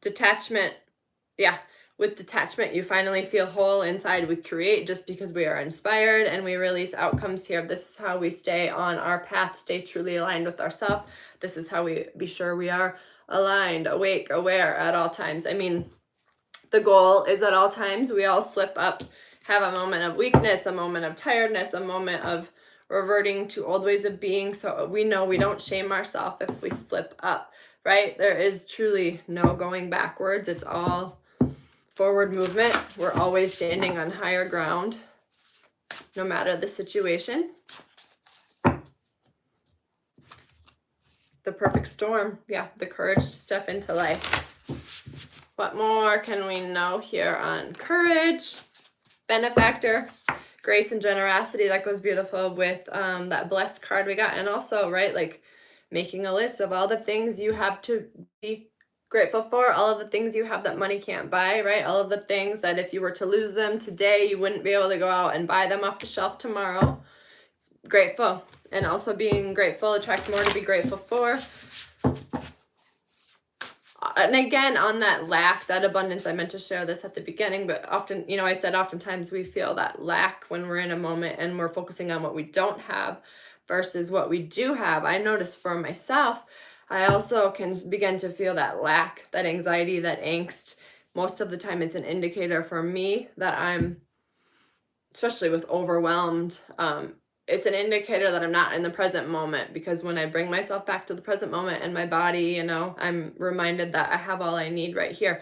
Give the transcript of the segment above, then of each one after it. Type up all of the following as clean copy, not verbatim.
detachment, yeah, with detachment, you finally feel whole inside. We create just because we are inspired, and we release outcomes here. This is how we stay on our path, stay truly aligned with ourselves. This is how we be sure we are aligned, awake, aware at all times. I mean, the goal is at all times we all slip up, have a moment of weakness, a moment of tiredness, a moment of reverting to old ways of being. So we know we don't shame ourselves if we slip up, right? There is truly no going backwards. It's all forward movement. We're always standing on higher ground, no matter the situation. The perfect storm. Yeah, the courage to step into life. What more can we know here on courage? Benefactor, grace and generosity. That goes beautiful with that blessed card we got. And also, right, like making a list of all the things you have to be grateful for, all of the things you have that money can't buy, right? All of the things that if you were to lose them today, you wouldn't be able to go out and buy them off the shelf tomorrow. Grateful. And also being grateful attracts more to be grateful for. And again, on that lack, that abundance, I meant to share this at the beginning, but often, you know, I said oftentimes we feel that lack when we're in a moment and we're focusing on what we don't have versus what we do have. I notice for myself, I also can begin to feel that lack, that anxiety, that angst. Most of the time it's an indicator for me that I'm, especially with overwhelmed, it's an indicator that I'm not in the present moment, because when I bring myself back to the present moment and my body, you know, I'm reminded that I have all I need right here.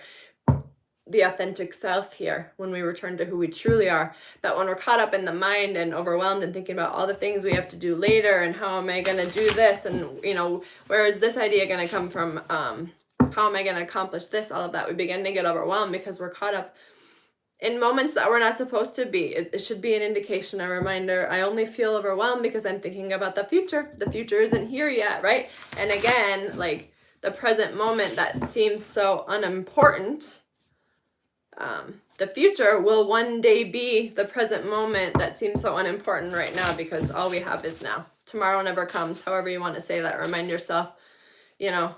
The authentic self here, when we return to who we truly are. But when we're caught up in the mind and overwhelmed and thinking about all the things we have to do later and how am I going to do this, and, you know, where is this idea going to come from? How am I going to accomplish this? All of that, we begin to get overwhelmed because we're caught up in moments that we're not supposed to be. It should be an indication, a reminder. I only feel overwhelmed because I'm thinking about the future. The future isn't here yet, right? And again, like the present moment that seems so unimportant, the future will one day be the present moment that seems so unimportant right now, because all we have is now. Tomorrow never comes, however you want to say that. Remind yourself, you know,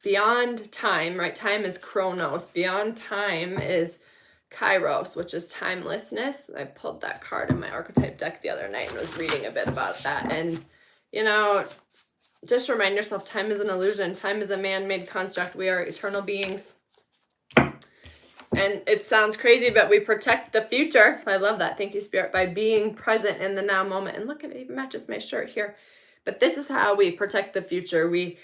beyond time, right? Time is chronos. Beyond time is Kairos, which is timelessness. I pulled that card in my archetype deck the other night and was reading a bit about that. And, you know, just remind yourself, time is an illusion. Time is a man-made construct. We are eternal beings. And it sounds crazy, but we protect the future. I love that. Thank you, Spirit, by being present in the now moment. And look, it even matches my shirt here. But this is how we protect the future. We